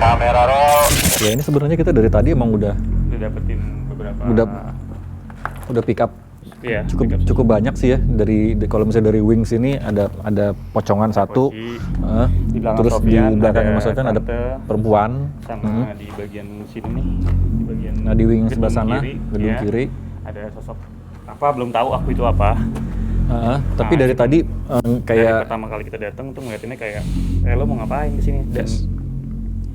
Kamera roll. Ya ini sebenarnya kita dari tadi emang udah dapetin beberapa. Udah pick up. Iya. Cukup banyak sih ya kalau misalnya dari Wings ini ada pocongan satu, di belakang terus Sofian di belakang ada Mas Sofian ada tante, perempuan, sama di bagian sini nih, di bagian nah di Wings sebelah sana kiri, gedung ya, kiri. ada sosok apa belum tahu aku itu apa. Tapi dari tadi Dari kayak pertama kali kita datang tuh ngeliatinnya kayak lo mau ngapain di sini, dan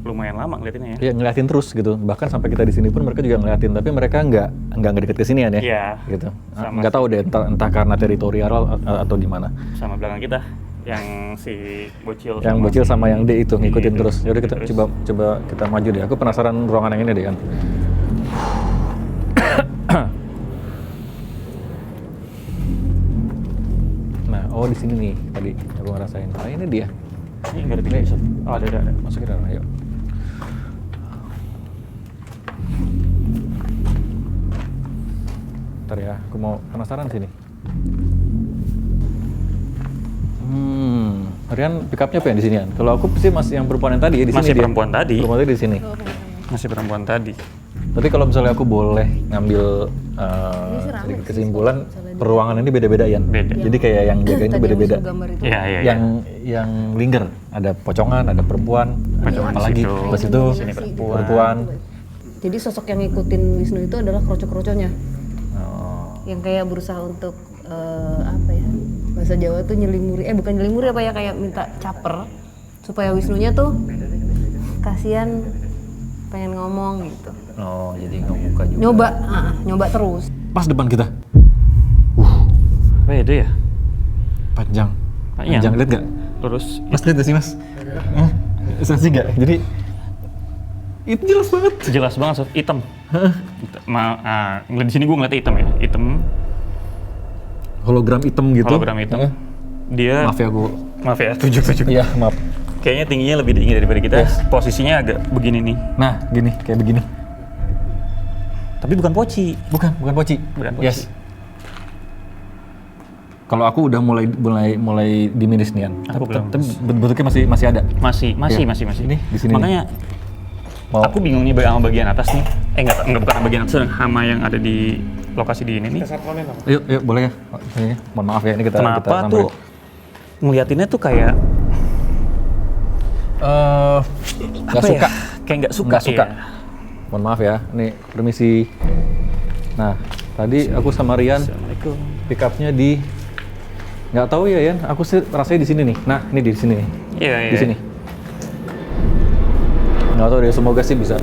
lumayan lama ngeliatinnya ya. ya ngeliatin terus gitu, bahkan sampai kita di sini pun mereka juga ngeliatin, tapi mereka nggak ngedeket ke sini ya. Iya. Gitu. Sama Nggak tahu deh entah karena teritorial atau gimana. Sama belakang kita yang si bocil Yang bocil sama yang D itu ngikutin itu, terus. Ya udah kita terus. coba kita maju deh. Aku penasaran ruangan yang ini deh kan. Nah, di sini nih tadi aku ngerasain. Ah, ini dia. Ini nggak ada pintu. Oh ada. Masukin dalam, ayo. Ntar ya, aku mau penasaran sini. Rian pick up-nya apa yang di sinian? Kalau aku sih masih yang perempuan yang tadi ya di sini. Masih dia. perempuan tadi. Perempuan tadi di sini. Masih perempuan tadi. Tapi kalau misalnya aku boleh ngambil sedikit kesimpulan, peruangan ini beda-beda ya. Beda. Jadi kayak yang jagain itu beda-beda. Iya. Yang linger, ada pocongan, ada perempuan, apalagi pas itu sini perempuan. Jadi sosok yang ngikutin Wisnu itu adalah kroco-kroconya. Oh. Yang kayak berusaha untuk apa ya? Bahasa Jawa tuh nyelimuri, bukan nyelimuri apa ya, kayak minta caper supaya Wisnunya tuh kasihan pengen ngomong gitu. Oh, jadi ngebuka juga. Nyoba terus. Pas depan kita. Beda ya? Panjang. Lihat nggak? Terus Mas lihat nggak sih mas? Sensi nggak? Jadi itu jelas banget. jelas banget, Sof. Hitam. Ngeliat di sini gue ngeliatnya hitam ya, hitam. Hologram hitam gitu. Hologram hitam. Dia. Maaf ya, tunjuk. Iya, maaf. Kayaknya tingginya lebih tinggi daripada kita. Yes. Posisinya agak begini nih. Nah, gini, kayak begini. Tapi bukan poci. Bukan poci. Yes. Kalau aku udah mulai diminish nih kan. Aku belum. Tapi bentuknya masih ada. Masih. Ini di sini. Makanya aku bingung nih sama bagian atas nih. Enggak bukan bagian atas, sama yang ada di lokasi di ini nih. Yuk, boleh ya. Mohon maaf ya, ini kita Kenapa tuh ngeliatinnya tuh kayak nggak suka. Kayak nggak suka. Nggak suka. Iya. Mohon maaf ya. Nih, permisi. Nah, tadi aku sama Rian Assalamualaikum. pick up-nya di nggak tahu ya Yan. Aku sih rasanya di sini nih. Nah, ini di sini nih. Iya. Di sini. Nggak tahu deh, semoga sih bisa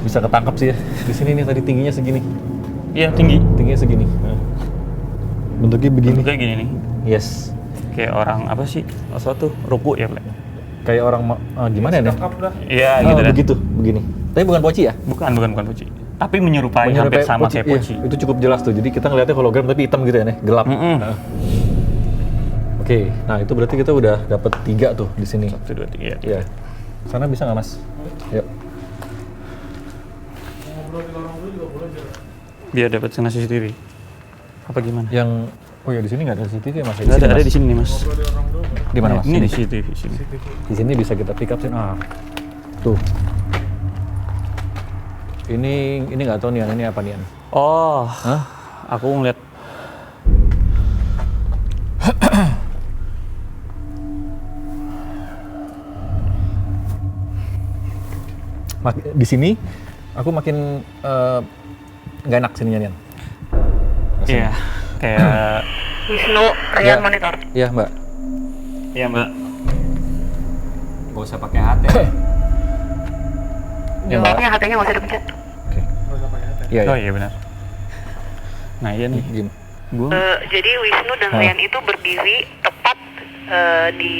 ketangkap sih ya. Di sini nih tadi tingginya segini. Iya, tinggi. Tingginya segini. Bentuknya begini. Kayak gini nih. Yes. Kayak orang apa sih? Suatu ruku ya, Plek? Kayak orang gimana ya? Iya, gitu dah. Begitu, begini. Tapi bukan poci ya? Bukan poci. Tapi menyerupai hampir sama kayak poci. Iya, itu cukup jelas tuh. Jadi kita ngeliatnya hologram tapi hitam gitu ya nih, gelap. Nah. Oke, nah itu berarti kita udah dapet 3 tuh di sini. 1, 2, 3. Iya. Sana bisa nggak mas? Yuk. Biar dapat sinyal CCTV. Apa gimana? Yang ya di sini nggak ada CCTV ya mas? Ada di sini nih mas. Di mana mas? Ini di CCTV sini. Di sini bisa kita pick up sih. Tuh. Ini nggak tahu nih, ini apa nih? Oh. Hah? Aku ngeliat. Di sini aku makin nggak enak sininya Nian. Iya. Kayak. Wisnu, Rian monitor. Iya mbak. Iya mbak. Gak usah pakai HT. Jawabnya HT-nya nggak usah dipencet. Oke. Iya. Oh iya benar. Nah iya nih. Gua. Jadi Wisnu dan Rian itu berdiri tepat di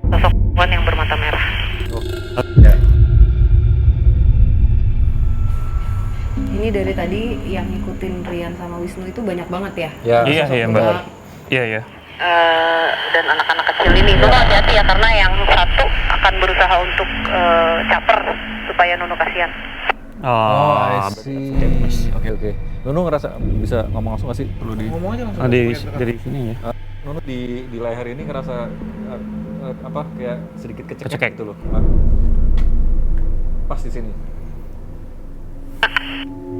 sosok yang bermata merah. Ya. Ini dari tadi yang ngikutin Rian sama Wisnu itu banyak banget ya? Ya. Iya mbak. Iya. Dan anak-anak kecil ini tuh hati-hati ya, karena yang satu akan berusaha untuk caper supaya Nunu kasihan. I see. Oke. Nunu ngerasa bisa ngomong langsung nggak sih? Perlu di Ngomong aja langsung. Dari sini ya. Nunu di leher ini ngerasa apa kayak sedikit kecekek Kecekek. gitu loh. pas di sini.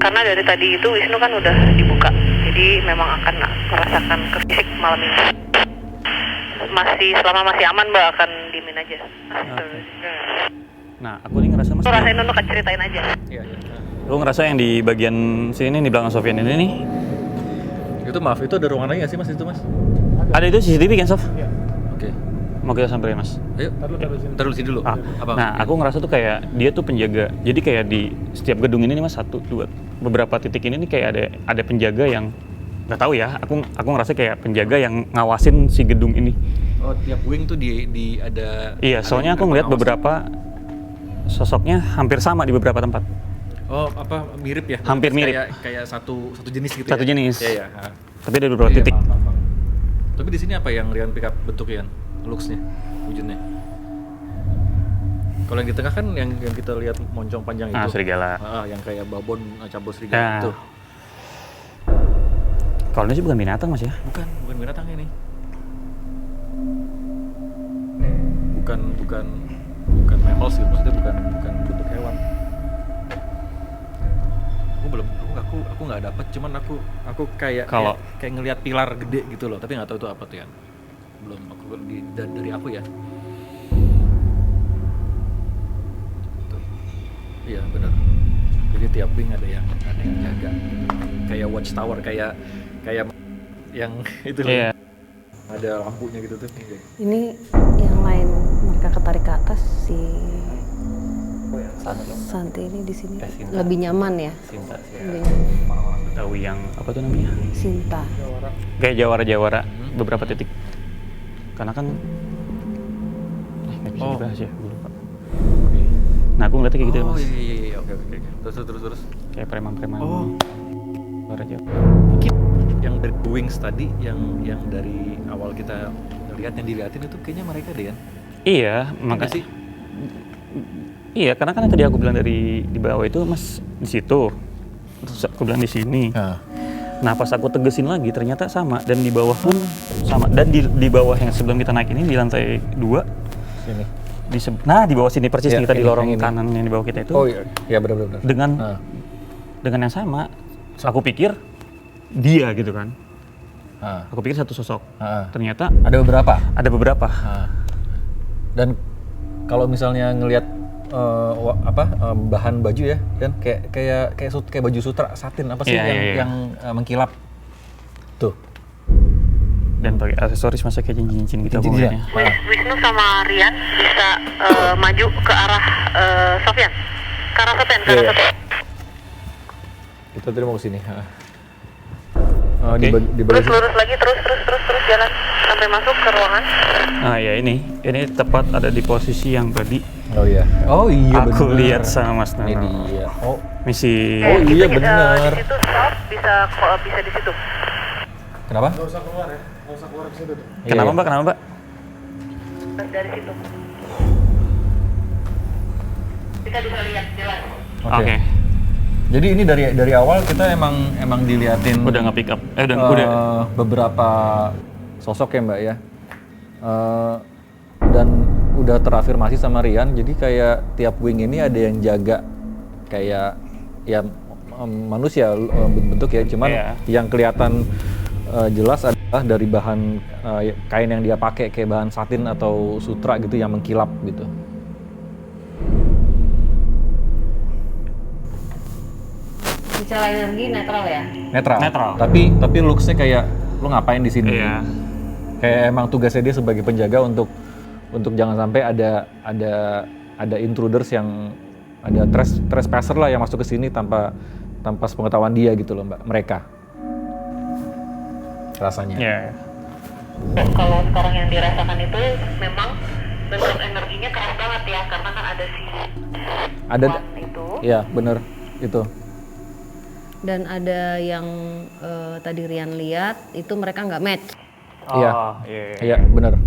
Karena dari tadi itu Wisnu kan udah dibuka, jadi memang akan merasakan ke fisik malam ini. Selama masih aman Mbak akan diemin aja. Nah, aku nih ngerasa mas. Rasain dulu, ceritain aja. Iya. Aku ngerasa yang di bagian sini di belakang Sofyan ini nih. Itu maaf, itu ada ruangan lagi nggak sih mas itu mas? Ada itu CCTV kan, Sof? Oke. Mau kita samperin, Mas? Ayo, taruh di sini dulu. Apa? Nah, aku ngerasa tuh kayak dia tuh penjaga. Jadi kayak di setiap gedung ini nih Mas, 1, 2, beberapa titik ini nih kayak ada penjaga yang nggak tahu ya. Aku ngerasa kayak penjaga yang ngawasin si gedung ini. Oh, tiap wing tuh di ada. Iya, soalnya aku ngeliat beberapa sosoknya hampir sama di beberapa tempat. Oh, apa mirip ya? Hampir mirip. Kayak satu jenis gitu. Satu ya? jenis. Iya. Tapi ada beberapa Iya, titik. paham. Tapi di sini apa yang Rian pick up bentuk Rian? Looks-nya, wujudnya. Kalau yang di tengah kan yang kita lihat moncong panjang itu. Serigala. Yang kayak babon campur serigala itu. Kalau ini sih bukan binatang Mas ya? Bukan binatang ini. Bukan mammals gitu, maksudnya bukan bentuk hewan. Aku nggak dapet, cuman aku kayak ngelihat pilar gede gitu loh, tapi nggak tahu itu apa tuh ya. Belum aku dari aku ya. Tuh. Iya benar. Jadi tiap wing ada yang jaga, kayak watchtower, kayak yang itu loh. Iya. Ada lampunya gitu tuh. Ini yang lain mereka ketarik ke atas si Santi ini di sini lebih nyaman ya. Sinta sih. Lebih nyaman. Tahu yang apa tuh namanya? Sinta. Kayak jawara beberapa titik. Karena kan nggak bisa dibahas ya, gue lupa. Nah, aku ngeliatnya kayak gitu ya, Mas. Iya, oke. Terus. Kayak preman-preman. Jawara. Mungkin yang dari wings tadi, yang dari awal kita lihat yang dilihatin itu kayaknya mereka deh kan? Iya, makanya sih. Iya, karena kan yang tadi aku bilang dari di bawah itu Mas di situ. Terus aku bilang di sini. Nah, pas aku tegesin lagi ternyata sama, dan di bawah pun sama, dan di bawah yang sebelum kita naik ini di lantai 2 Sini. di bawah sini persis nih, kita di lorong ini. kanan yang di bawah kita itu. Oh iya benar. Dengan yang sama, aku pikir dia gitu kan. Aku pikir satu sosok. Ternyata Ada beberapa. Dan kalau misalnya ngelihat bahan baju ya, kan kayak baju sutra satin apa sih yang mengkilap tuh. Dan pakai aksesoris masa kayak cincin gitu Cincin, pokoknya. Wisnu sama Rian bisa maju ke arah Sofyan. Ke arah Sofyan. Kita tadi mau ke sini. Oke. Terus lurus lagi, terus jalan sampai masuk ke ruangan. Nah ya ini tepat ada di posisi yang tadi Oh iya aku bener. lihat sama Mas Ini Nano. dia. Misi. Oh iya benar. Di situ stop, bisa di situ. Kenapa? Nggak usah keluar ke situ tuh. Kenapa Iya. Mbak? Kenapa Mbak? Dari situ. Kita bisa lihat jelas. Oke. Jadi ini dari awal kita emang diliatin Udah nge-pick up. Udah. beberapa sosok ya Mbak ya. Dan udah terafirmasi sama Rian, jadi kayak tiap wing ini ada yang jaga kayak ya manusia bentuk ya, cuman yang kelihatan jelas adalah dari bahan kain yang dia pakai kayak bahan satin atau sutra gitu yang mengkilap gitu. Secara energi netral ya. Netral. Tapi looks-nya kayak lu ngapain di sini? Iya. Kayak emang tugasnya dia sebagai penjaga untuk jangan sampai ada intruders yang ada trespasser lah yang masuk ke sini tanpa sepengetahuan dia gitu loh Mbak, mereka rasanya. Iya. Kalau sekarang yang dirasakan itu memang bentuk energinya keras banget ya, karena kan ada si Wan itu. Iya bener itu. Dan ada yang tadi Rian lihat itu mereka nggak match. Iya bener.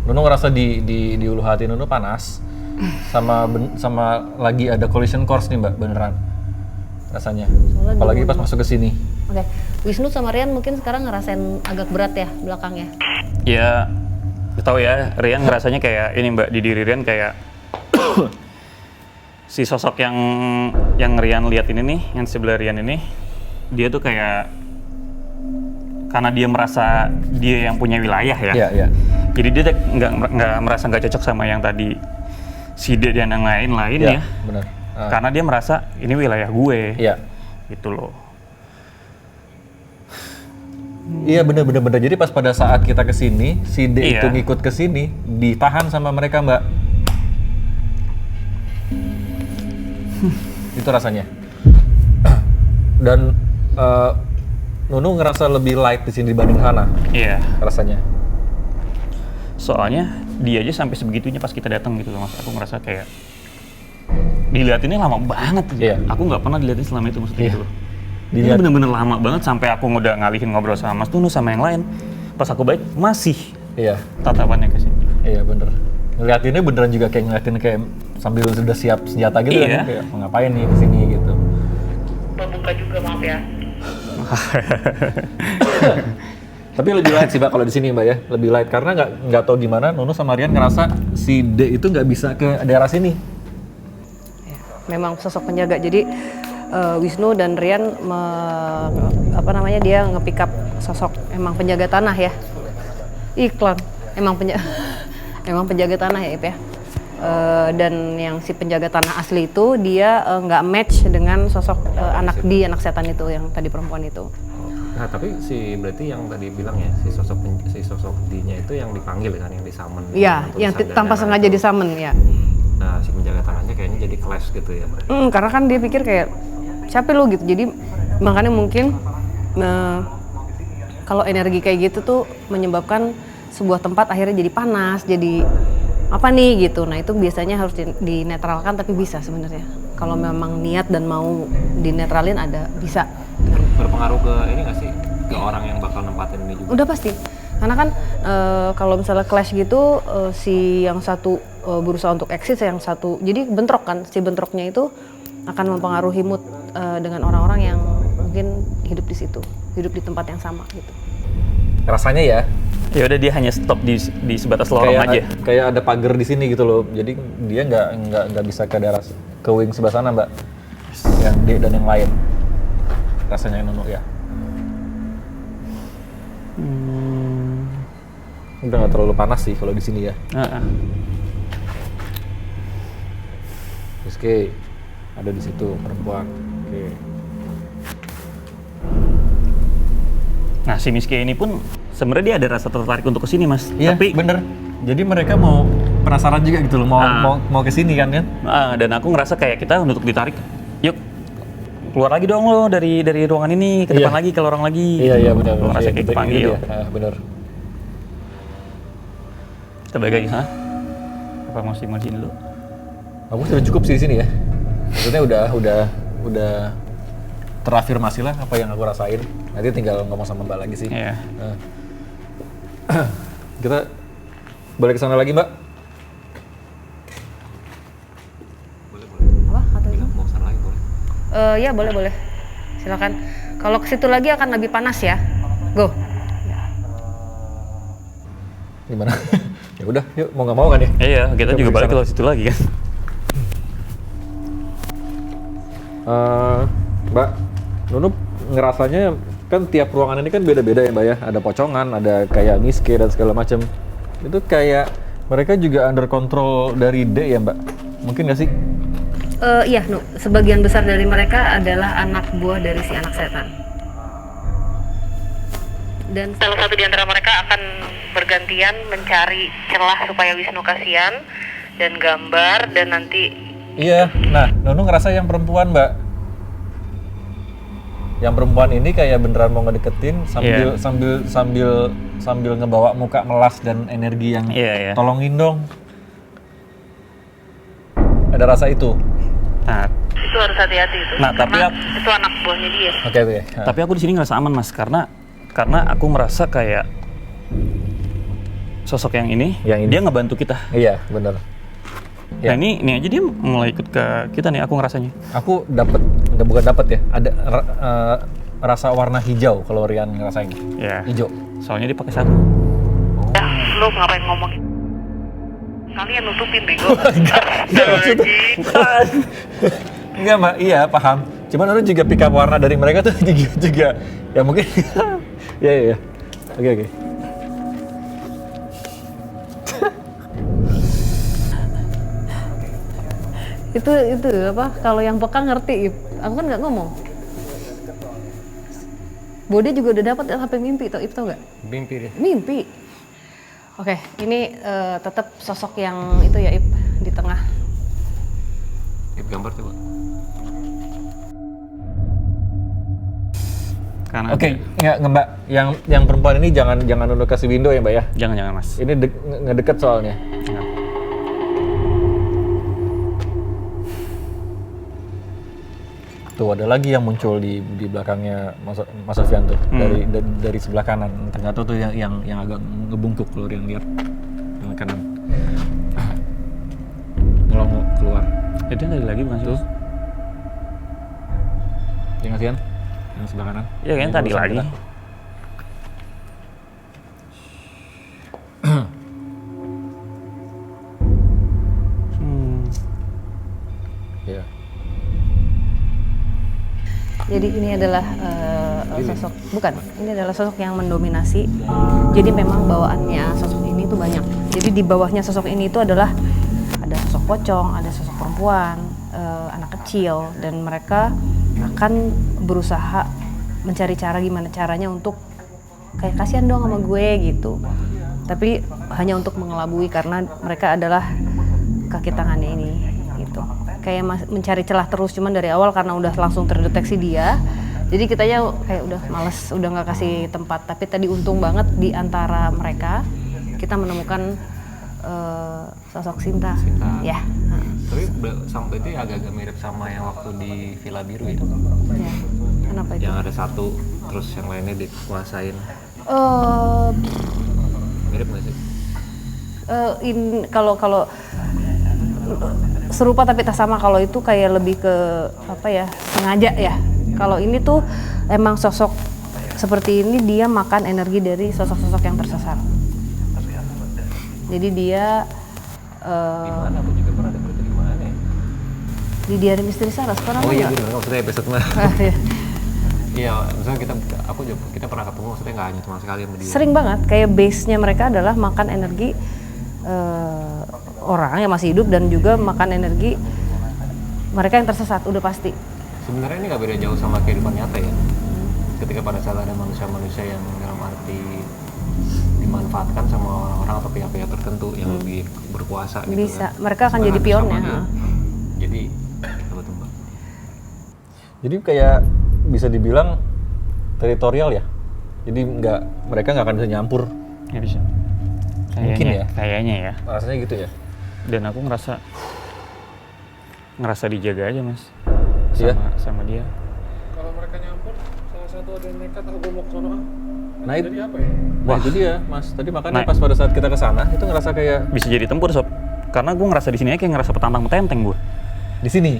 Nuno ngerasa di ulu hati Nuno panas sama lagi ada collision course nih Mbak, beneran rasanya. Soalnya apalagi pas masuk ke sini. Oke. Wisnu sama Rian mungkin sekarang ngerasain agak berat ya belakangnya. Ya, tahu ya, Rian ngerasanya kayak ini Mbak, di diri Rian kayak si sosok yang Rian lihat ini nih, yang sebelah Rian ini, dia tuh kayak karena dia merasa dia yang punya wilayah ya. Iya. Jadi dia nggak merasa nggak cocok sama yang tadi si D dan yang lain ya. Benar. Karena dia merasa ini wilayah gue. Iya. Gitu loh. Iya bener. Jadi pas pada saat kita kesini, si D Iya. itu ngikut kesini, ditahan sama mereka Mbak. Itu rasanya. Dan Nunu ngerasa lebih light di sini dibanding Hana. Iya. Rasanya. Soalnya dia aja sampai sebegitunya pas kita datang gitu loh Mas. Aku ngerasa kayak diliatinnya lama banget. Iya. Aku nggak pernah diliatin selama itu maksudnya gitu loh. Ini Dilihat. bener-bener lama banget sampai aku udah ngalihin ngobrol sama Mas Tunu sama yang lain. Pas aku balik masih Iya. tatapannya ke sini. Iya bener. Ngeliatinnya beneran juga kayak ngeliatin kayak sambil sudah siap senjata gitu Iya. kan. Kayak mau ngapain nih kesini gitu. Membuka juga, maaf ya. Tapi lebih light sih Mbak kalau di sini Mbak ya, lebih light karena nggak tahu gimana Nunu sama Rian ngerasa si D itu nggak bisa ke daerah sini. Ya, memang sosok penjaga. Jadi Wisnu dan Rian dia nge-pick up sosok emang penjaga tanah ya. Iklan emang penjaga tanah ya Ip ya. Dan yang si penjaga tanah asli itu dia nggak match dengan sosok anak setan itu yang tadi perempuan itu. Nah tapi berarti yang tadi bilang ya si sosok D-nya itu yang dipanggil kan, yang disummon. Iya, yang tanpa sengaja disummon ya. Nah si penjaga tanahnya kayaknya jadi clash gitu ya. Karena kan dia pikir kayak siapa lu gitu. Jadi makanya mungkin kalau energi kayak gitu tuh menyebabkan sebuah tempat akhirnya jadi panas, jadi apa nih gitu. Nah itu biasanya harus dinetralkan, tapi bisa sebenarnya. Kalau memang niat dan mau dinetralin ada bisa. Berpengaruh ke ini nggak sih, ke orang yang bakal nempatin ini juga? Udah pasti. Karena kan kalau misalnya clash gitu, si yang satu berusaha untuk exit, yang satu jadi bentrok kan. Si bentroknya itu akan mempengaruhi mood dengan orang-orang yang mungkin hidup di situ, hidup di tempat yang sama gitu. Rasanya ya. Ya udah dia hanya stop di sebatas lorong aja. Kayak ada pagar di sini gitu loh. Jadi dia nggak bisa ke daerah ke wing sebelah sana Mbak. Yang D dan yang lain. Rasanya Nunu ya. Udah nggak terlalu panas sih kalau di sini ya. Oke, ada di situ perempuan. Oke. Nah si Miske ini pun sebenarnya dia ada rasa tertarik untuk kesini Mas. Iya, Tapi bener. Jadi mereka mau penasaran juga gitu loh, mau kesini kan kan? dan aku ngerasa kayak kita untuk ditarik, yuk keluar lagi dong lo dari ruangan ini ke depan lagi ke lorong lagi. Iya benar. Aku ngerasa kayak kepanggil. Bener. Kita balik lagi sana. Apa mau sini dulu? Aku sudah cukup sih di sini ya. Maksudnya udah terafirmasi lah apa yang aku rasain. Nanti tinggal ngomong sama Mbak lagi sih. Iya. Kita balik ke sana lagi Mbak. Apa kata itu? Mau sana lagi boleh? Ya boleh. Silakan. Kalau ke situ lagi akan lebih panas ya. Go. Gimana? Ya udah, yuk mau nggak mau kan ya? Iya, kita juga balik ke sana. situ lagi kan. Mbak, Nunu ngerasanya kan tiap ruangan ini kan beda-beda ya Mbak ya. Ada pocongan, ada kayak Miske dan segala macam. Itu kayak mereka juga under control dari D ya Mbak? Mungkin nggak sih? Iya, sebagian besar dari mereka adalah anak buah dari si anak setan. Dan Salah satu di antara mereka akan bergantian mencari celah supaya Wisnu kasihan dan gambar dan nanti. Iya, nah Nunu ngerasa yang perempuan Mbak. Yang perempuan ini kayak beneran mau ngedeketin sambil ngebawa muka melas dan energi yang tolongin dong. Ada rasa itu. Nah, Itu harus hati-hati itu. Nah, tapi itu anak buahnya dia. Oke. tapi aku di sini ngerasa aman Mas karena aku merasa kayak sosok yang ini dia ngebantu kita. Iya, bener. Nah ini aja dia mulai ikut ke kita nih, aku ngerasanya. Aku bukan dapat ya, ada rasa warna hijau kalau Rian ngerasain. Iya. Hijau. Soalnya dia pakai sarung. Ya, lu ngapain ngomong? Kalian nutupin bego. Enggak mbak, iya paham. Cuman Nunu juga pick up warna dari mereka tuh juga ya mungkin. Ya. Oke. Itu apa? Kalau yang peka ngerti, Ip. Aku kan nggak ngomong. Bode juga udah dapat sampai mimpi, Ip tau nggak? Mimpi deh. Mimpi. Oke, ini tetap sosok yang itu ya, Ip, di tengah. Ip gambar coba. Karena Oke, nggak mbak. Yang perempuan ini jangan Nunu kasih window ya mbak ya. Jangan mas. Ini ngedeket soalnya. Jangan. Tuh ada lagi yang muncul di belakangnya Mas Sofyan tuh dari sebelah kanan. Ternyata tuh yang agak ngebungkuk kalau yang lihat yang kanan. Ngelongo keluar. Itu yang tadi lagi bukan sih? Tuh. Yang kasihan? Yang sebelah kanan? Iya kan tadi lagi. Iya. Jadi ini adalah sosok, bukan, ini adalah sosok yang mendominasi. Jadi memang bawaannya sosok ini tuh banyak. Jadi di bawahnya sosok ini itu adalah ada sosok pocong, ada sosok perempuan, anak kecil, dan mereka akan berusaha mencari cara gimana caranya untuk kayak kasihan dong sama gue gitu. Tapi hanya untuk mengelabui karena mereka adalah kaki tangannya ini gitu. Kayak mencari celah terus, cuman dari awal karena udah langsung terdeteksi dia, jadi kitanya kayak udah males, udah nggak kasih tempat. Tapi tadi untung banget di antara mereka kita menemukan sosok Sinta. Ya. Tapi sampai itu agak-agak mirip sama yang waktu di Villa Biru ya. Ya. Kenapa itu? Yang ada satu, terus yang lainnya dikuasain. Mirip nggak sih? Kalau serupa tapi tak sama. Kalau itu kayak lebih ke apa ya, sengaja ya. Kalau ini tuh emang sosok seperti ini, dia makan energi dari sosok-sosok yang tersesat. Jadi dia Di mana? Aku juga pernah dengar itu di mana ya? di Diari Misteri Saras. Oh iya, benar. Maksudnya episode mah. Ya. Iya, misalnya kita pernah ketemu, maksudnya nggak hanya sama sekali sama dia. Sering banget, kayak base-nya mereka adalah makan energi orang yang masih hidup dan juga makan energi mereka yang tersesat, udah pasti. Sebenarnya ini nggak beda jauh sama kehidupan nyata ya. Ketika pada saat ada manusia-manusia yang dalam arti dimanfaatkan sama orang-orang atau pihak-pihak tertentu yang lebih berkuasa gitu. Bisa, kan. mereka akan jadi Sebenarnya pionnya. sama aja. Jadi, apa tuh Mbak? Jadi kayak bisa dibilang teritorial ya. Jadi mereka nggak akan bisa nyampur. Ya bisa. Mungkin ya. Kayaknya ya. Rasanya gitu ya. Dan aku ngerasa dijaga aja mas. Iya. Sama dia. Kalau mereka nyampur, salah satu ada yang nekat, gue mau ke sono ah. Nah, Jadi apa ya? Wah, itu dia, Mas. Tadi makanya pas pada saat kita ke sana itu ngerasa kayak Bisa jadi tempur sob. Karena gue ngerasa di sini kayak ngerasa petantang petenteng gue. di sini.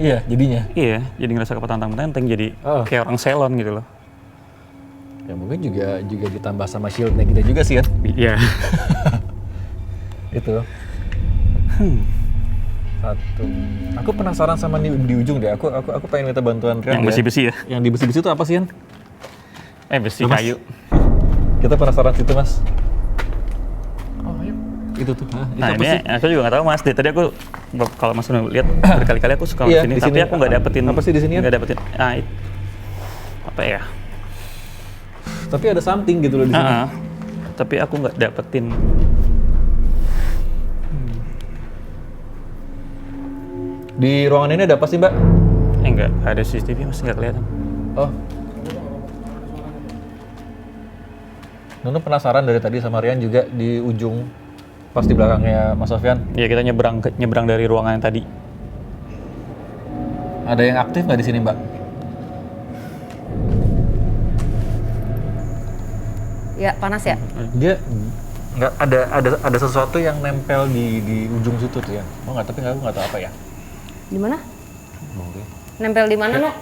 Iya, jadinya. Iya, jadi ngerasa petantang petenteng, jadi kayak orang selon gitu loh. Ya mungkin juga ditambah sama shieldnya kita juga sih kan. Iya. Itu. Satu. Aku penasaran sama di ujung deh. Aku pengen minta bantuan Rian. Yang besi-besi ya? Yang di besi-besi itu apa sih, Yan? Besi Mas. kayu. Kita penasaran situ, Mas. Oh iya. Itu tuh. Itu Nah apa ini sih? aku juga nggak tahu mas. Tadi aku kalau mas udah lihat berkali-kali aku suka Iya, di di sini, tapi sini. aku nggak dapetin. Apa sih di sini, Yan? Nggak dapetin. Apa ya? Tapi ada something gitu loh di sini. Tapi aku nggak dapetin. Di ruangan ini ada apa sih, Mbak? Nggak ada CCTV mas, nggak kelihatan. Oh. Nunu penasaran dari tadi sama Rian juga di ujung pas di belakangnya Mas Sofyan. Ya kita nyebrang dari ruangan yang tadi. Ada yang aktif nggak di sini, Mbak? Ya, panas ya? Dia nggak ada sesuatu yang nempel di ujung situ tuh ya. Oh nggak, tapi aku nggak tahu apa ya. Di mana? Mungkin. Nempel di mana, No?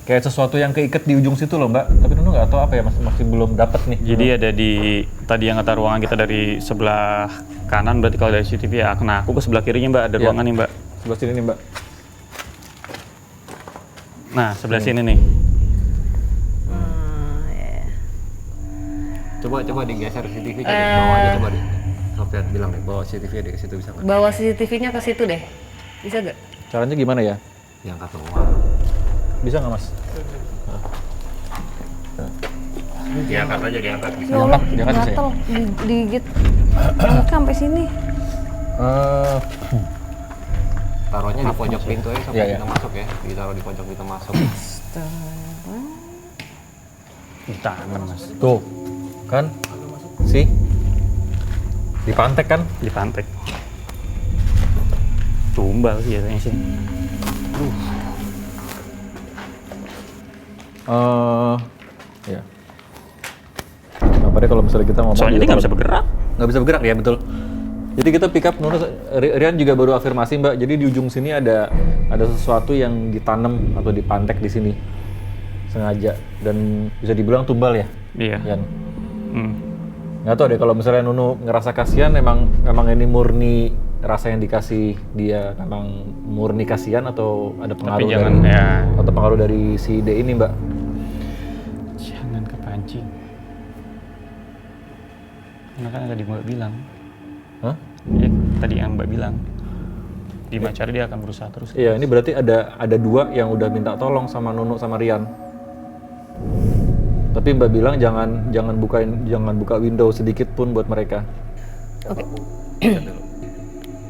kayak sesuatu yang keikat di ujung situ loh Mbak. Tapi Nunu nggak tahu apa ya, masih belum dapat nih. Jadi ada di tadi yang kata ruangan kita dari sebelah kanan, berarti kalau dari CCTV ya. Nah, aku ke sebelah kirinya Mbak, ada ruangan nih Mbak. Sebelah sini nih Mbak. Nah, sebelah sini nih. Coba digeser CCTV-nya deh, bawa aja coba deh. Sofian bilang deh, bawa CCTV deh ke situ bisa nggak? Bawa CCTV-nya ke situ deh. Bisa gak? Caranya gimana ya? Diangkat semua. Bisa nggak Mas? Diangkat aja, diangkat. Ya Allah, diangkat bisa ya? gatel, digigit. Nyamuknya sampai sini. Taruhnya di pojok pintu ya sampai Iya, kita masuk ya. Ditaruh di pojok pintu masuk. Ditanam Mas. Tuh, kan? Si? Dipantek kan? Dipantek. Tumbal sih biasanya sih. Ya. Apa deh kalau misalnya kita ngomong? Soalnya dia nggak bisa bergerak. Nggak bisa bergerak ya, betul. Jadi kita pick up, Rian juga baru afirmasi Mbak. Jadi di ujung sini ada sesuatu yang ditanam atau dipantek di sini sengaja dan bisa dibilang tumbal ya. Iya. Rian. Nggak tahu deh kalau misalnya Nunu ngerasa kasihan, emang ini murni rasa yang dikasih dia memang murni kasihan atau ada pengaruh atau pengaruh dari si D ini Mbak? Jangan kepancing. Karena kan tadi Mbak bilang. Hah? Ya, tadi yang Mbak bilang. Di Macari dia akan berusaha terus. Iya, ini berarti ada dua yang udah minta tolong sama Nunu sama Rian. Tapi Mbak bilang jangan buka window sedikit pun buat mereka. Oke.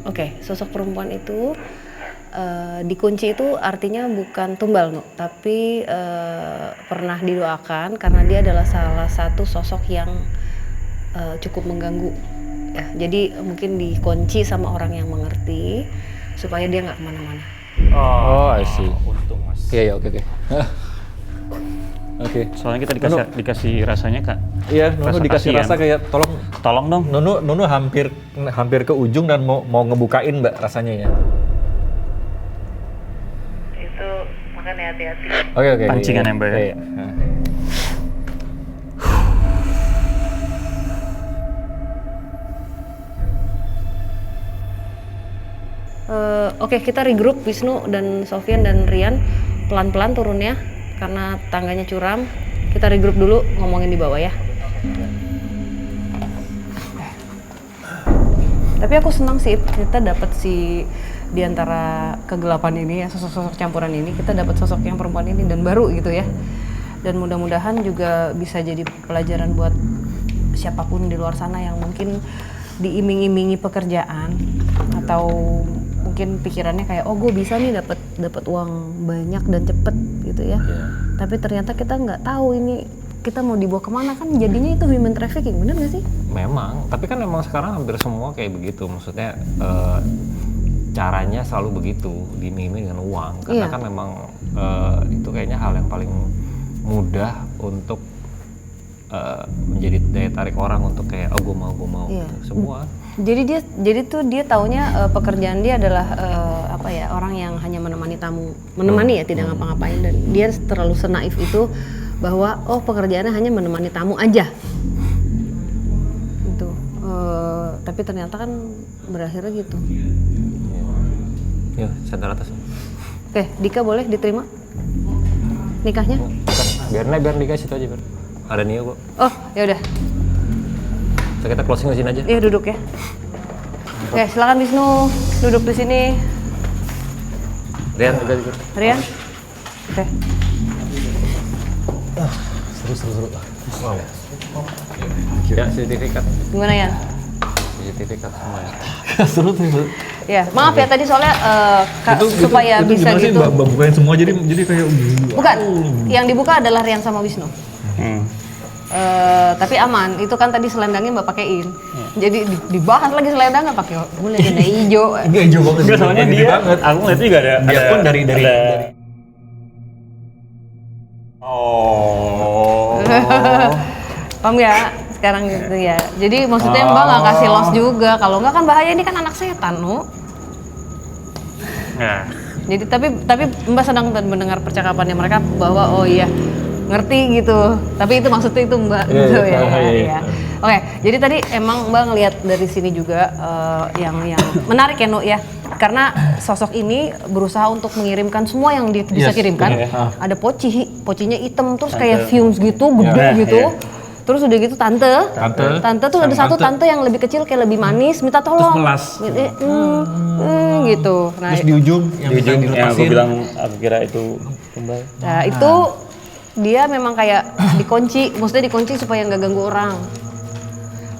Oke, sosok perempuan itu dikunci itu artinya bukan tumbal, no, tapi pernah didoakan karena dia adalah salah satu sosok yang cukup mengganggu. Ya, jadi mungkin dikunci sama orang yang mengerti supaya dia nggak kemana-mana. Oh, I see. Untung Mas. Iya, oke. Oke. Soalnya kita dikasih rasanya Kak. Iya, Nunu dikasih kasihan. rasa kayak Tolong dong. Nunu hampir ke ujung dan mau ngebukain Mbak rasanya ya. Itu makanya hati-hati. Oke. Pancingan ya, Mbak ya? Iya. Oke, kita regroup Wisnu dan Sofian dan Rian pelan-pelan turunnya karena tangganya curam. Kita regroup dulu ngomongin di bawah ya. Tapi aku senang sih kita dapat di antara kegelapan ini ya, sosok-sosok campuran ini, kita dapat sosok yang perempuan ini dan baru gitu ya. Dan mudah-mudahan juga bisa jadi pelajaran buat siapapun di luar sana yang mungkin diiming-imingi pekerjaan atau mungkin pikirannya kayak gue bisa nih dapat uang banyak dan cepet gitu ya. Tapi ternyata kita nggak tahu ini kita mau dibawa kemana, kan jadinya itu human trafficking, bener nggak sih? Memang, tapi kan memang sekarang hampir semua kayak begitu, maksudnya caranya selalu begitu, diiming-iming dengan uang, karena kan memang itu kayaknya hal yang paling mudah untuk menjadi daya tarik orang untuk kayak gue mau gitu. Semua. Jadi dia taunya pekerjaan dia adalah orang yang hanya menemani tamu, ya, tidak ngapa-ngapain, dan dia terlalu senaif itu bahwa pekerjaannya hanya menemani tamu aja. Gitu. Tapi ternyata kan berakhirnya gitu. Ya, senter atas. Oke, Dika boleh diterima nikahnya? Biar Dika situ aja, biar. Ada Nio kok. Oh, ya udah. So, kita closing di sini aja. Iya, duduk ya. Oke, silakan Wisnu duduk di sini. Rian juga duduk. Rian. Oke. Seru. Wow. Ya, sertifikat. Gimana ya? Sertifikat semuanya. Seru. Ya, maaf ya tadi soalnya supaya itu bisa gitu. Mbak bukain semua jadi kayak bukan. Yang dibuka adalah Rian sama Wisnu. Tapi aman, itu kan tadi selendangnya Mbak pakein. Jadi dibahas lagi selendangnya pakai boleh warna hijau. Enggak hijau banget. Enggak, soalnya dia banget. Aku ngeliat juga ada. Dia pun dari Paham ya? Sekarang gitu ya. Jadi maksudnya Mbak nggak kasih loss juga. Kalau nggak kan bahaya, ini kan anak setan, Nu. Jadi tapi Mbak senang mendengar percakapannya mereka bahwa oh iya ngerti gitu. Tapi itu maksudnya itu Mbak gitu ya. Iya. Oke, jadi tadi emang Mbak ngelihat dari sini juga yang menarik ya, Nu ya. Karena sosok ini berusaha untuk mengirimkan semua yang dia bisa kirimkan. Ada pocinya hitam terus kayak fumes gitu, gede gitu. Terus udah gitu tante tuh ada satu tante yang lebih kecil kayak lebih manis minta tolong. Terus melas. Gitu. Nah, terus di ujung yang aku bilang aku kira itu kembali. Nah, itu dia memang kayak maksudnya dikunci supaya nggak ganggu orang.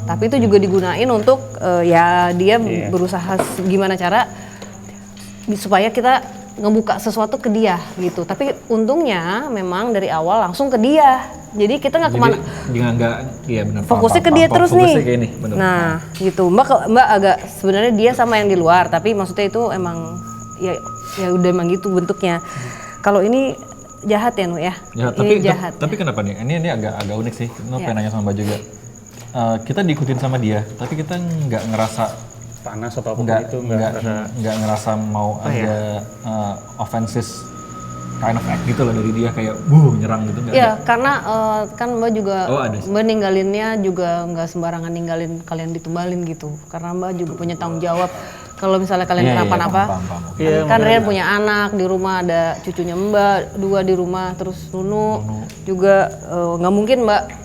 Tapi itu juga digunain untuk ya dia berusaha gimana cara supaya kita ngebuka sesuatu ke dia gitu. Tapi untungnya memang dari awal langsung ke dia. Jadi kita nggak kemana. Fokusnya ke dia terus nih. Nah, gitu. Mbak agak sebenarnya dia sama yang di luar, tapi maksudnya itu emang ya udah emang gitu bentuknya. Kalau ini jahat ya, Nu ya. Ini jahat. Tapi kenapa nih? Ini agak unik sih. Pengen nanya sama Mbak juga. Kita diikutin sama dia, tapi kita nggak ngerasa panas atau apa itu, nggak ngerasa mau ada offensive kind of act gitu loh dari dia kayak nyerang gitu nggak? Iya, karena kan Mbak juga Mbak ninggalinnya juga nggak sembarangan ninggalin kalian ditumbalin gitu. Karena Mbak juga punya tanggung jawab. Kalau misalnya kalian kenapa-napa, kan Rian punya anak di rumah, ada cucunya Mbak 2 di rumah, terus Nunu juga nggak mungkin Mbak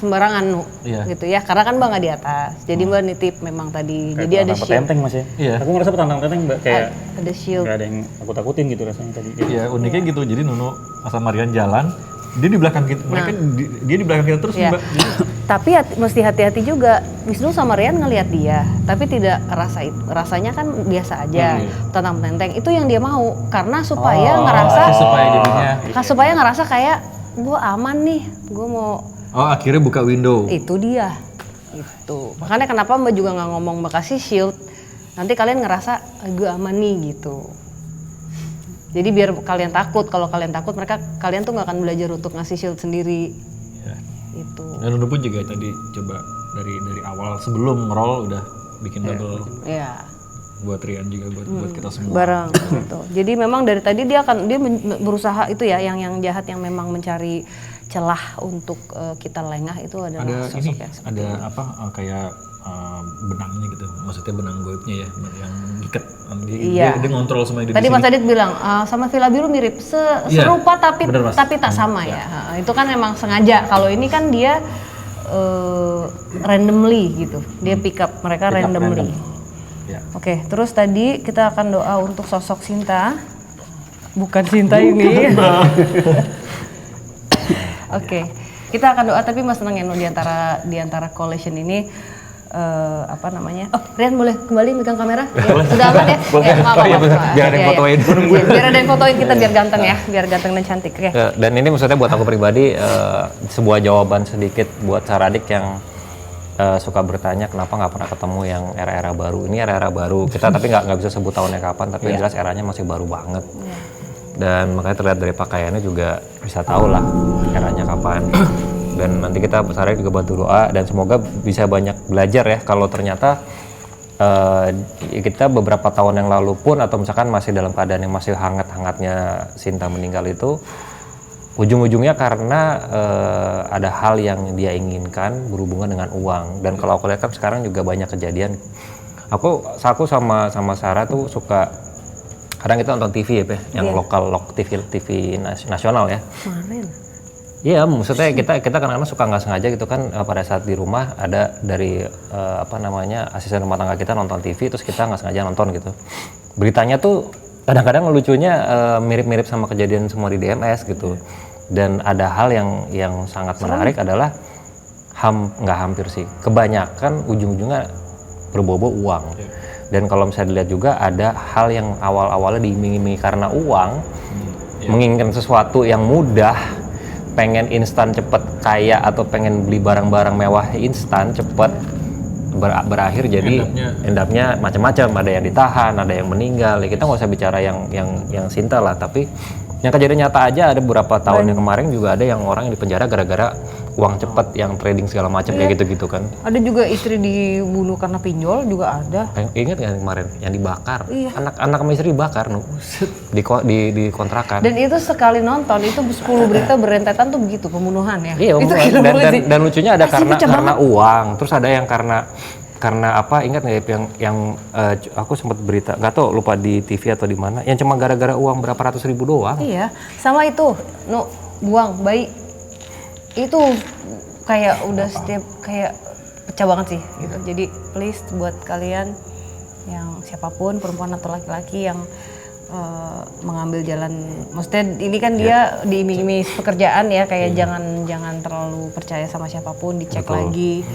sembarangan gitu ya, karena kan Mbak nggak di atas, jadi Mbak nitip memang tadi, kayak jadi ada shield. Petenteng Mas ya. Iya. Aku ngerasa petenteng Mbak kayak ada shield. Gak ada yang aku takutin gitu rasanya tadi. Iya uniknya gitu, jadi Nunu sama Rian jalan, dia di belakang kita, dia di belakang kita terus Mbak. Tapi mesti hati-hati juga, Wisnu sama Rian ngelihat dia, tapi tidak rasanya kan biasa aja, petenteng itu yang dia mau, karena supaya supaya ngerasa kayak gue aman nih, gue mau. Akhirnya buka window. Itu dia. Itu. Makanya kenapa Mbak juga nggak ngomong Mbak kasih shield. Nanti kalian ngerasa gue aman nih gitu. Jadi biar kalian takut. Kalau kalian takut kalian tuh nggak akan belajar untuk ngasih shield sendiri. Ya. Itu. Dan Nunu pun juga tadi coba dari awal sebelum roll udah bikin double. Iya. Buat Rian juga buat kita semua. Bareng gitu. Jadi memang dari tadi dia berusaha itu ya yang jahat yang memang mencari celah untuk kita lengah itu adalah sosok yang seperti ini. Kayak benangnya gitu, maksudnya benang goibnya ya, yang diikat. Dia ngontrol semua yang di Tadi sini. Mas Adit bilang sama Villa Biru mirip, serupa tapi tak sama ya. Itu kan memang sengaja. Kalau ini kan dia randomly gitu, dia pick up mereka randomly. Ya. Oke, terus tadi kita akan doa untuk sosok Sinta, bukan Sinta ini. Oke, kita akan doa, tapi Mas senang ya di antara collision ini Rian boleh kembali megang kamera? Sudah aman ya? Boleh. Biar ada yang fotoin. Biar ada yang fotoin kita biar ganteng ya, biar ganteng dan cantik. Okay. Dan ini maksudnya buat aku pribadi sebuah jawaban sedikit buat Saradik yang suka bertanya kenapa nggak pernah ketemu yang era-era baru. Ini era-era baru. Kita tapi nggak bisa sebut tahunnya kapan, tapi jelas eranya masih baru banget. Dan makanya terlihat dari pakaiannya juga bisa tahu lah eranya kapan. Dan nanti kita Saradik juga bantu doa dan semoga bisa banyak belajar ya kalau ternyata kita beberapa tahun yang lalu pun atau misalkan masih dalam keadaan yang masih hangat-hangatnya Sinta meninggal itu ujung-ujungnya karena ada hal yang dia inginkan berhubungan dengan uang. Dan kalau aku lihat kan sekarang juga banyak kejadian. Aku sama Sarah tuh suka kadang kita nonton TV ya, yang lokal TV nasional ya. Kemarin. Iya, maksudnya kita kadang-kadang suka nggak sengaja gitu kan pada saat di rumah ada dari asisten rumah tangga kita nonton TV terus kita nggak sengaja nonton gitu. Beritanya tuh kadang-kadang lucunya mirip-mirip sama kejadian semua di DMS gitu. Dan ada hal yang sangat menarik adalah nggak hampir sih, kebanyakan ujung-ujungnya berbau uang. Dan kalau misalnya dilihat juga ada hal yang awal-awalnya diiming-imingi karena uang, menginginkan sesuatu yang mudah, pengen instan cepet kaya atau pengen beli barang-barang mewah instan cepet, berakhir jadi endapnya macam-macam. Ada yang ditahan, ada yang meninggal. Kita nggak usah bicara yang Sinta lah, tapi yang kejadian nyata aja ada beberapa tahun yang kemarin juga ada yang orang yang dipenjara gara-gara uang cepat yang trading segala macam kayak gitu-gitu kan. Ada juga istri dibunuh karena pinjol juga ada. Ingat nggak kemarin yang dibakar? Anak sama istri dibakar di kontrakan. Dan itu sekali nonton itu 10 berita berentetan tuh begitu pembunuhan ya. Iya, itu dan lucunya ada karena uang, terus ada yang karena apa, ingat nggak yang aku sempat berita, nggak tahu lupa di TV atau di mana, yang cuma gara-gara uang berapa ratus ribu doang. Iya, sama itu buang bayi itu kayak udah setiap kayak pecah banget sih gitu. Jadi please buat kalian yang siapapun perempuan atau laki-laki yang mengambil jalan, maksudnya ini kan dia diiming-iming pekerjaan ya, kayak jangan terlalu percaya sama siapapun, dicek lagi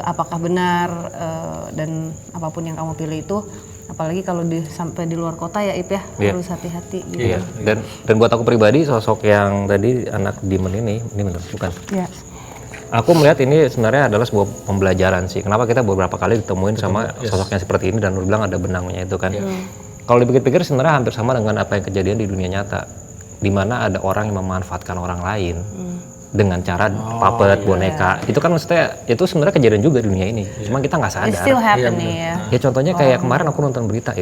apakah benar, dan apapun yang kamu pilih itu, apalagi kalau sampai di luar kota ya Ip ya, harus hati-hati gitu. Dan buat aku pribadi, sosok yang tadi anak Demon ini benar bukan? Iya. Aku melihat ini sebenarnya adalah sebuah pembelajaran sih. Kenapa kita beberapa kali ditemuin sama sosoknya seperti ini dan lu bilang ada benangnya itu kan. Kalau dipikir-pikir sebenarnya hampir sama dengan apa yang kejadian di dunia nyata, di mana ada orang yang memanfaatkan orang lain dengan cara puppet, boneka. Itu kan maksudnya itu sebenarnya kejadian juga di dunia ini. Cuma kita nggak sadar. It still happening ya. Ya contohnya kayak kemarin aku nonton berita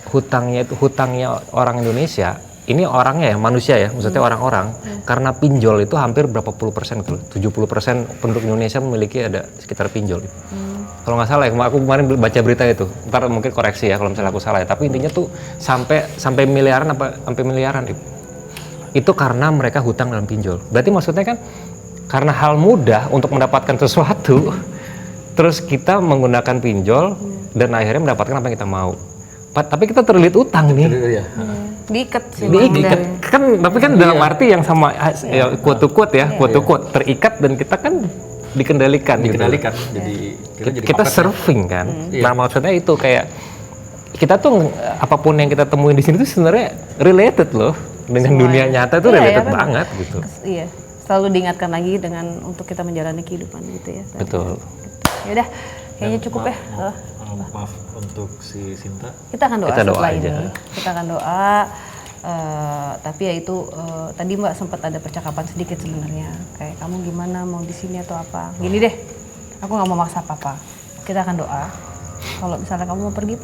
hutangnya orang Indonesia. Ini orangnya ya, manusia ya, maksudnya orang-orang, karena pinjol itu hampir berapa puluh persen gitu, 70% penduduk Indonesia memiliki ada sekitar pinjol. Kalau nggak salah ya, aku kemarin baca berita itu, ntar mungkin koreksi ya kalau misalnya aku salah ya, tapi intinya tuh sampai miliaran itu karena mereka hutang dalam pinjol. Berarti maksudnya kan karena hal mudah untuk mendapatkan sesuatu, terus kita menggunakan pinjol dan akhirnya mendapatkan apa yang kita mau. Tapi kita terlilit utang nih. Diikat sih. Diikat kan, tapi kan dalam arti yang sama ya, quote to quote terikat dan kita kan dikendalikan. Jadi kita surfing kan. Nah maksudnya itu kayak kita tuh apapun yang kita temuin di sini tuh sebenarnya related loh dengan dunia nyata, itu related banget gitu. Iya, selalu diingatkan lagi dengan untuk kita menjalani kehidupan gitu ya. Betul. Yaudah, kayaknya cukup ya. Maaf untuk si Sinta. Kita akan doa setelah aja. ini. Kita akan doa. Tapi ya itu tadi Mbak sempat ada percakapan sedikit sebenarnya. Kayak kamu gimana, mau di sini atau apa? Gini deh, aku nggak mau maksa apa-apa. Kita akan doa. Kalau misalnya kamu mau pergi,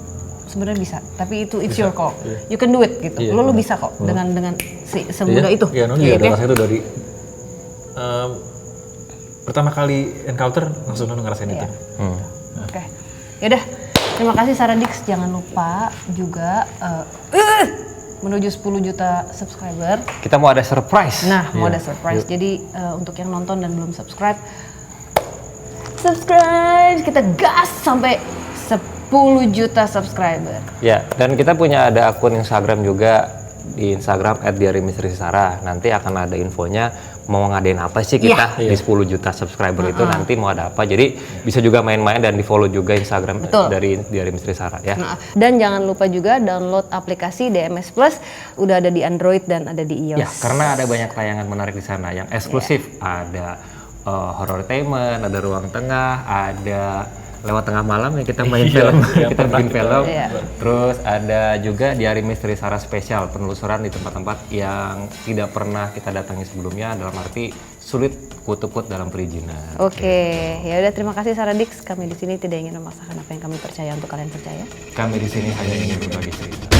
sebenarnya bisa. Tapi itu it's your call. You can do it gitu. Lu bisa kok dengan semudah itu. Iya, Noni ada rasa itu dari pertama kali encounter langsung Noni ngerasain itu. Oke. Yaudah, terima kasih Saradix. Jangan lupa juga menuju 10 juta subscriber. Kita mau ada surprise. Nah, mau ada surprise. Jadi untuk yang nonton dan belum subscribe, kita gas sampai 10 juta subscriber. Ya, dan kita punya ada akun Instagram juga, di Instagram @diarimistrisara. Nanti akan ada infonya mau ngadain apa sih kita di 10 juta subscriber itu, nanti mau ada apa. Jadi bisa juga main-main dan di follow juga Instagram dari Diari Misteri Sara ya. Dan jangan lupa juga download aplikasi DMS Plus, udah ada di Android dan ada di iOS. Ya, karena ada banyak tayangan menarik di sana yang eksklusif. Ada horrortainment, ada ruang tengah, ada lewat tengah malam yang kita main film, kita bikin film. Terus ada juga Diari Misteri Sara spesial, penelusuran di tempat-tempat yang tidak pernah kita datangi sebelumnya, dalam arti sulit kut-kut dalam perizinan. Oke, ya udah, terima kasih Saradix. Kami di sini tidak ingin memaksakan apa yang kami percaya untuk kalian percaya. Kami di sini hanya ingin berbagi cerita.